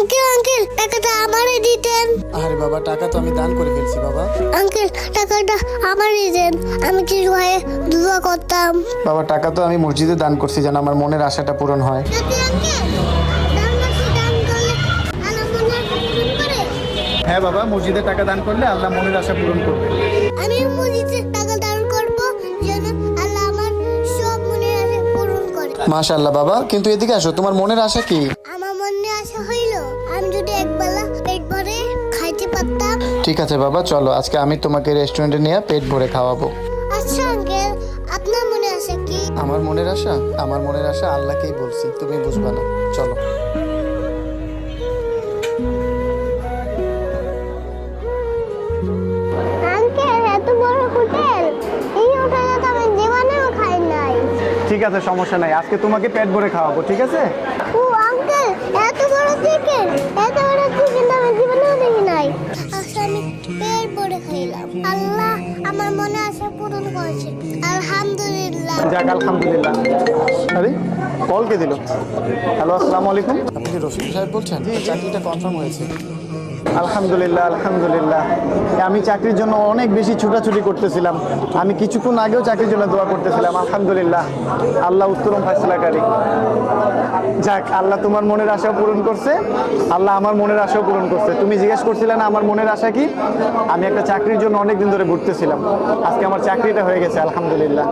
Uncle uncle টাকাটা আমারই দিতেন। আরে বাবা, টাকা তো আমি দান করে ফেলছি বাবা। আঙ্কেল টাকাটা আমারই দেন, আমি কিছু হয়ে দোয়া করতাম। বাবা, টাকা তো আমি মসজিদে দান করছি যেন আমার মনের আশাটা পূরণ হয়। সত্যি আঙ্কেল, দান করলে আল্লাহ মনে পূরণ করে। হ্যাঁ বাবা, মসজিদে টাকা দান করলে আল্লাহ মনের আশা পূরণ করবে। আমি মসজিদে টাকা দান করব যেন আল্লাহ আমার সব মনের আশা পূরণ করে। মাশাআল্লাহ বাবা, কিন্তু এদিকে আসো, তোমার মনের আশা কি? আমার মনে আশা হইল আমি যদি একবেলা পেট ভরে খাইতে পারতাম। ঠিক আছে বাবা, চলো আজকে আমি তোমাকে রেস্টুরেন্টে নিয়ে পেট ভরে খাওয়াবো। আচ্ছা আঙ্কেল, আপনার মনে আশা কি? আমার মনের আশা আল্লাহকেই বলছি, তুমি বুঝবা না। চলো। আঙ্কেল এত বড় হোটেল, এই হোটেলে তো আমি জীবনেও খাই নাই। ঠিক আছে, সমস্যা নাই, আজকে তোমাকে পেট ভরে খাওয়াবো, ঠিক আছে? ও আঙ্কেল, এত বড় চিকেন, এত বড় চিকেন আমি জীবনেও দেখি নাই। আচ্ছা আমি পেট ভরে খাইলাম, আল্লাহ আমার মনে আশা পূরণ করেছে, আলহামদুলিল্লাহ। যাক, আলহামদুলিল্লাহ। আরে কল কে দিল? হ্যালো, আসসালামু আলাইকুম। আপনি কি রফিক সাহেব বলছেন? চাকরিটা কনফার্ম হয়েছে। আলহামদুলিল্লাহ, আলহামদুলিল্লাহ। আমি চাকরির জন্য অনেক বেশি ছুটাছুটি করতেছিলাম। আমি কিছুক্ষণ আগেও চাকরির জন্য দোয়া করতেছিলাম। আলহামদুলিল্লাহ, আল্লাহ উত্তম ফায়সালাকারী। যাক, আল্লাহ তোমার মনের আশাও পূরণ করছে, আল্লাহ আমার মনের আশাও পূরণ করছে। তুমি জিজ্ঞেস করছিলে না আমার মনের আশা কি? আমি একটা চাকরির জন্য অনেক দিন ধরে ঘুরতেছিলাম, আজকে আমার চাকরিটা হয়ে গেছে, আলহামদুলিল্লাহ।